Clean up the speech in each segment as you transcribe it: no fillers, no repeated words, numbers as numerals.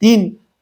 3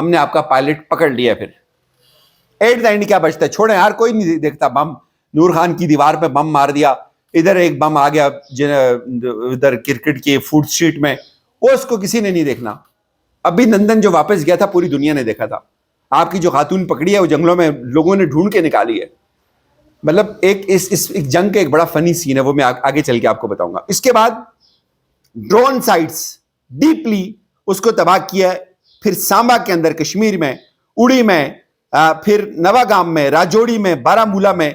ہم نے آپ کا پائلٹ پکڑ لیا. پھر ایٹ دا اینڈ کیا بچتا ہے؟ چھوڑیں یار, کوئی نہیں دیکھتا. بم نور خان کی دیوار پہ بم مار دیا, ادھر ایک بم آ گیا ادھر کرکٹ کی فوڈ اسٹریٹ میں, وہ اس کو کسی نے نہیں دیکھنا. ابھی نندن جو واپس گیا تھا پوری دنیا نے دیکھا تھا. آپ کی جو خاتون پکڑی ہے وہ جنگلوں میں لوگوں نے ڈھونڈ کے نکالی ہے. مطلب اس جنگ کا ایک بڑا فنی سین ہے, وہ میں آگے چل کے آپ کو بتاؤں گا. اس کے بعد ڈرون سائٹس ڈیپلی اس کو تباہ کیا ہے. پھر سامبا کے اندر کشمیر میں, اڑی میں, پھر نواگام میں, راجوڑی میں, بارہ مولہ میں,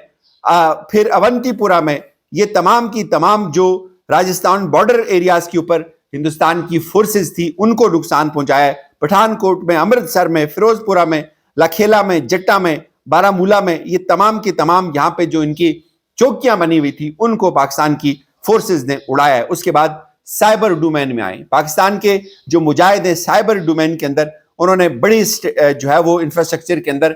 پھر اونتی پورا میں, یہ تمام کی تمام جو راجستھان بارڈر ایریاز کے اوپر ہندوستان کی فورسز تھی ان کو نقصان پہنچایا ہے. پٹھان کوٹ میں, امرتسر میں, فیروز پورہ میں, لکھیلا میں, جٹا میں, بارہ مولہ میں, یہ تمام کی تمام یہاں پہ جو ان کی چوکیاں بنی ہوئی تھی ان کو پاکستان کی فورسز نے اڑایا ہے. اس کے بعد سائبر ڈومین میں آئے. پاکستان کے جو مجاہد ہیں سائبر ڈومین کے اندر انہوں نے بڑی جو ہے وہ انفراسٹرکچر کے اندر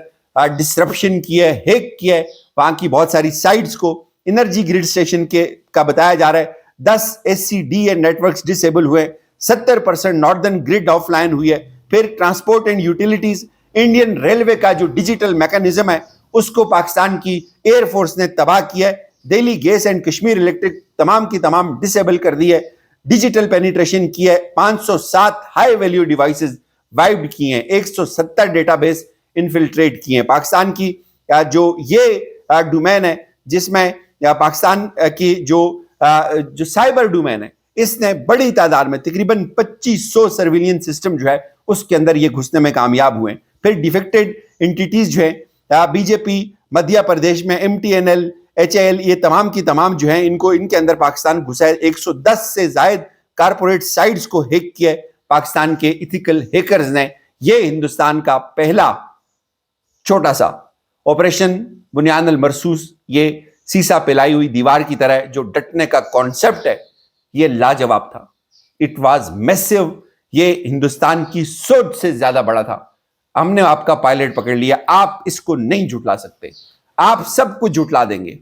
ڈسرپشن کی ہے, ہیک کیا ہے وہاں کی بہت ساری سائٹس کو. انرجی گریڈ اسٹیشن کا بتایا جا رہا ہے 10 SCDA نیٹورکس ڈسیبل ہوئے, 70% ناردرن گریڈ آف لائن ہوئی ہے. پھر transport and utilities, Indian railway کا جو ڈیجیٹل میکانزم ہے اس کو پاکستان کی ایئر فورس نے تباہ کیا ہے. Delhi gas and Kashmir electric تمام کی تمام ڈسیبل کر دی ہے. ڈیجیٹل پینیٹریشن کی ہے, 507 ہائی ویلیو ڈیوائسز وائپڈ کی ہیں, 170 ڈیٹا بیس انفلٹریٹ کی ہیں. پاکستان کی جو یہ ڈومین ہے جس میں پاکستان کی جو سائبر ڈومین ہے اس نے بڑی تعداد میں تقریباً 2500 سرویلینس سسٹم جو ہے اس کے اندر یہ گھسنے میں کامیاب ہوئے. پھر ڈیفیکٹڈ انٹیٹیز جو ہیں بی جے پی مدھیہ پردیش میں, MTNL, HAL, یہ تمام کی تمام جو ہیں ان کے اندر پاکستان گھسا ہے. 110 سے زائد کارپوریٹ سائٹس کو ہیک کیا ہے پاکستان کے ایتھیکل ہیکرز نے. یہ ہندوستان کا پہلا چھوٹا سا آپریشن بنیان المرصوص, یہ سیسا پلائی ہوئی دیوار کی طرح جو ڈٹنے کا کانسیپٹ ہے یہ لاجواب تھا. اٹ واز میسو, یہ ہندوستان کی سوچ سے زیادہ بڑا تھا. ہم نے آپ کا پائلٹ پکڑ لیا, آپ اس کو نہیں جھٹلا سکتے. آپ سب کو جھٹلا دیں گے,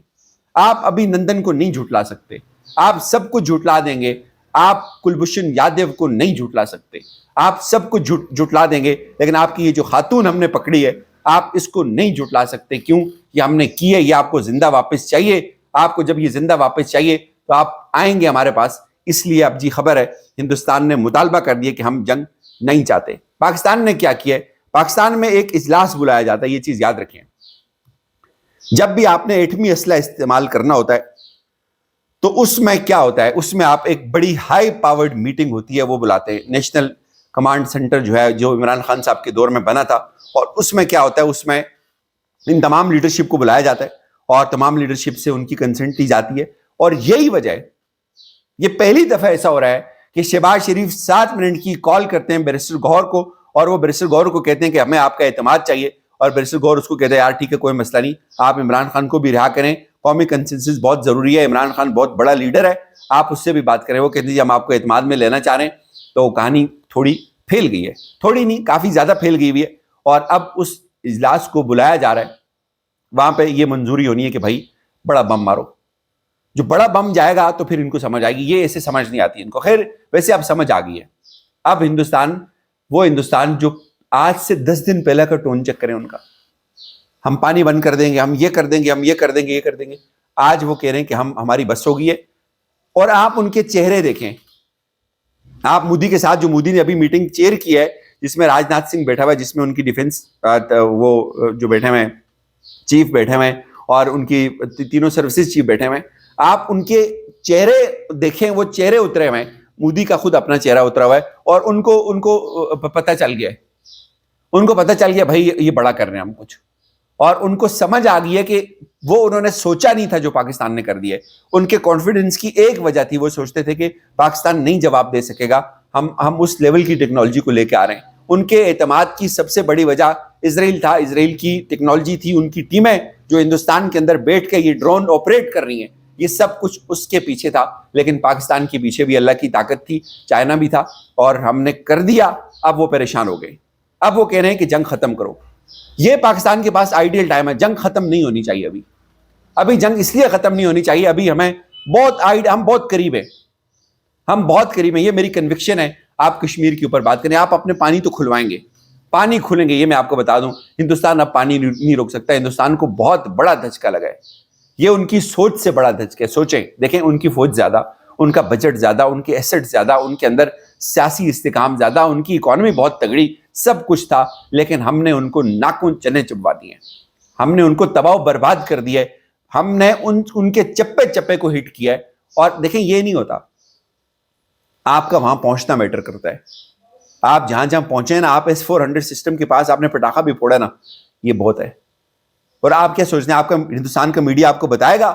آپ ابھی نندن کو نہیں جھٹلا سکتے, آپ سب کو جھٹلا دیں گے. آپ کلبھوشن یادو کو نہیں جھٹلا سکتے, آپ سب کو جھٹلا دیں گے. لیکن آپ کی یہ جو خاتون ہم نے پکڑی ہے آپ اس کو نہیں جھٹلا سکتے. کیوں؟ یہ ہم نے کی ہے, یہ آپ کو زندہ واپس چاہیے. آپ کو جب یہ زندہ واپس چاہیے تو آپ آئیں گے ہمارے پاس. اس لیے اب جی خبر ہے ہندوستان نے مطالبہ کر دیا کہ ہم جنگ نہیں چاہتے. پاکستان نے کیا کیا ہے؟ پاکستان میں ایک اجلاس بلایا جاتا ہے, یہ چیز یاد رکھیں. جب بھی آپ نے ایٹمی اسلحہ استعمال کرنا ہوتا ہے تو اس میں کیا ہوتا ہے, اس میں آپ ایک بڑی ہائی پاورڈ میٹنگ ہوتی ہے, وہ بلاتے ہیں. نیشنل کمانڈ سینٹر جو ہے جو عمران خان صاحب کے دور میں بنا تھا, اور اس میں کیا ہوتا ہے, اس میں ان تمام لیڈرشپ کو بلایا جاتا ہے اور تمام لیڈرشپ سے ان کی کنسنٹ لی جاتی ہے. اور یہی وجہ ہے, یہ پہلی دفعہ ایسا ہو رہا ہے کہ شہباز شریف 7 منٹ کی کال کرتے ہیں بیرسٹر گوہر کو, اور وہ بیرسٹر گوہر کو کہتے ہیں کہ ہمیں آپ کا اعتماد چاہیے, اور بیرسٹر گوہر اس کو کہتے ہیں یار ٹھیک ہے کوئی مسئلہ نہیں, آپ عمران خان کو بھی رہا کریں, قومی کنسنسس بہت ضروری ہے, عمران خان بہت بڑا لیڈر ہے, آپ اس سے بھی بات کریں. وہ کہتے ہیں ہم آپ کو اعتماد میں لینا چاہ رہے ہیں. تو کہانی تھوڑی پھیل گئی ہے, تھوڑی نہیں کافی زیادہ پھیل گئی ہوئی ہے. اور اب اس اجلاس کو بلایا جا رہا ہے, وہاں پہ یہ منظوری ہونی ہے کہ بھائی بڑا بم مارو. جو بڑا بم جائے گا تو پھر ان کو سمجھ آئے گی, یہ ایسے سمجھ نہیں آتی ان کو. خیر ویسے اب سمجھ آ گئی ہے. اب ہندوستان وہ ہندوستان جو آج سے 10 دن پہلے کا ٹون چیک کریں ان کا, ہم پانی بند کر دیں گے, ہم یہ کر دیں گے, ہم یہ کر دیں گے, یہ کر دیں گے. آج وہ کہہ رہے ہیں کہ ہماری بس ہو گئی ہے. اور آپ ان کے چہرے دیکھیں, آپ مودی کے ساتھ جو مودی نے ابھی میٹنگ چیئر کی ہے جس میں راج ناتھ سنگھ بیٹھا ہوا ہے, جس میں ان کی ڈیفنس وہ جو بیٹھے ہوئے چیف بیٹھے ہوئے اور ان کی تینوں سروسز چیف بیٹھے ہوئے, آپ ان کے چہرے دیکھیں, وہ چہرے اترے ہوئے ہیں. مودی کا خود اپنا چہرہ اترا ہوا ہے, اور ان کو پتہ چل گیا ہے, ان کو پتہ چل گیا بھائی یہ بڑا کر رہے ہیں ہم کچھ. اور ان کو سمجھ آ گئی ہے کہ وہ انہوں نے سوچا نہیں تھا جو پاکستان نے کر دیا ہے. ان کے کانفیڈنس کی ایک وجہ تھی, وہ سوچتے تھے کہ پاکستان نہیں جواب دے سکے گا, ہم اس لیول کی ٹیکنالوجی کو لے کے آ رہے ہیں. ان کے اعتماد کی سب سے بڑی وجہ اسرائیل تھا, اسرائیل کی ٹیکنالوجی تھی, ان کی ٹیمیں جو ہندوستان کے اندر بیٹھ کے یہ ڈرون آپریٹ کر رہی ہیں, یہ سب کچھ اس کے پیچھے تھا. لیکن پاکستان کے پیچھے بھی اللہ کی طاقت تھی, چائنا بھی تھا, اور ہم نے کر دیا. اب وہ پریشان ہو گئے, اب وہ کہہ رہے ہیں کہ جنگ ختم کرو. یہ پاکستان کے پاس آئیڈیل ٹائم ہے, جنگ ختم نہیں ہونی چاہیے. ابھی جنگ اس لیے ختم نہیں ہونی چاہیے, ابھی ہم بہت قریب ہیں, ہم بہت قریب ہیں. یہ میری کنوکشن ہے. آپ کشمیر کے اوپر بات کریں, آپ اپنے پانی تو کھلوائیں گے, پانی کھلیں گے. یہ میں آپ کو بتا دوں, ہندوستان اب پانی نہیں روک سکتا. ہندوستان کو بہت بڑا دھچکا لگا ہے. یہ ان کی سوچ سے بڑا دھچکا ہے. سوچیں, دیکھیں, ان کی فوج زیادہ, ان کا بجٹ زیادہ, ان کے ایسٹ زیادہ, ان کے اندر سیاسی استحکام زیادہ, ان کی اکانومی بہت تگڑی, سب کچھ تھا, لیکن ہم نے ان کو ناخن چنے چبوا دیے, ہم نے ان کو تباہ و برباد کر دیا ہے, ہم نے ان کے چپے چپے کو ہٹ کیا ہے. اور دیکھیں, یہ نہیں ہوتا, آپ کا وہاں پہنچنا میٹر کرتا ہے. آپ جہاں جہاں پہنچے نا, آپ S-400 سسٹم کے پاس آپ نے پٹاخہ بھی پھوڑا نا, یہ بہت ہے. اور آپ کیا سوچتے ہیں, آپ کا ہندوستان کا میڈیا آپ کو بتائے گا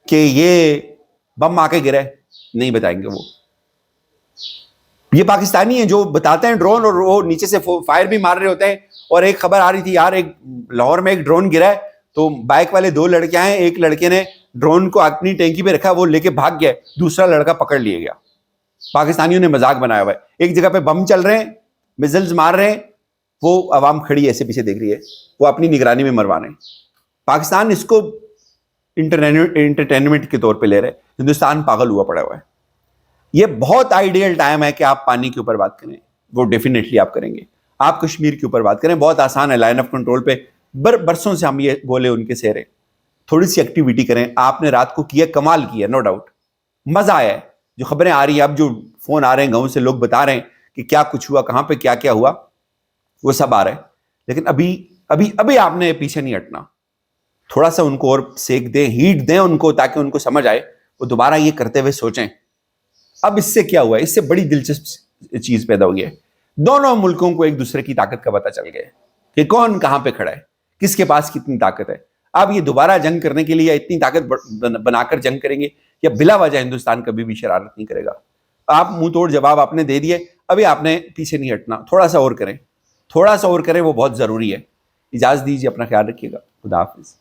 کہ یہ بم آ کے گرے؟ نہیں بتائیں گے. وہ یہ پاکستانی ہیں جو بتاتے ہیں ڈرون, اور وہ نیچے سے فائر بھی مار رہے ہوتے ہیں. اور ایک خبر آ رہی تھی یار, ایک لاہور میں ایک ڈرون گرا ہے, تو بائک والے 2 لڑکے ہیں, ایک لڑکے نے ڈرون کو اپنی ٹینکی پہ رکھا, وہ لے کے بھاگ گیا, دوسرا لڑکا پکڑ لیا گیا. پاکستانیوں نے مذاق بنایا ہوا ہے. ایک جگہ پہ بم چل رہے ہیں, میزلز مار رہے ہیں, وہ عوام کھڑی ایسے پیچھے دیکھ رہی ہے, وہ اپنی نگرانی میں مروا رہے ہیں. پاکستان اس کو انٹرٹینمنٹ کے طور پہ لے رہے, ہندوستان پاگل ہوا پڑا ہوا ہے. یہ بہت آئیڈیل ٹائم ہے کہ آپ پانی کے اوپر بات کریں, وہ ڈیفینیٹلی آپ کریں گے. آپ کشمیر کے اوپر بات کریں, بہت آسان ہے, لائن آف کنٹرول پہ برسوں سے ہم یہ بولے ان کے سہرے. تھوڑی سی ایکٹیویٹی کریں. آپ نے رات کو کیا, کمال کیا, نو ڈاؤٹ, مزہ آیا ہے. جو خبریں آ رہی ہیں, اب جو فون آ رہے ہیں گاؤں سے, لوگ بتا رہے ہیں کہ کیا کچھ ہوا, کہاں پہ کیا کیا ہوا, وہ سب آ رہا ہے. لیکن ابھی آپ نے پیچھے نہیں ہٹنا. تھوڑا سا ان کو اور سیک دیں, ہیٹ دیں ان کو, تاکہ ان کو سمجھ آئے, وہ دوبارہ یہ کرتے ہوئے سوچیں. اب اس سے کیا ہوا ہے, اس سے بڑی دلچسپ چیز پیدا ہوئی ہے. دونوں ملکوں کو ایک دوسرے کی طاقت کا پتہ چل گیا ہے کہ کون کہاں پہ کھڑا ہے, کس کے پاس کتنی طاقت ہے. اب یہ دوبارہ جنگ کرنے کے لیے اتنی طاقت بنا کر جنگ کریں گے, یا بلا وجہ ہندوستان کبھی بھی شرارت نہیں کرے گا. آپ منہ توڑ جواب آپ نے دے دیے, ابھی آپ نے پیچھے نہیں ہٹنا. تھوڑا سا اور کریں, تھوڑا سا اور کریں, وہ بہت ضروری ہے. اجازت دیجیے, اپنا خیال رکھیے گا. خدا حافظ.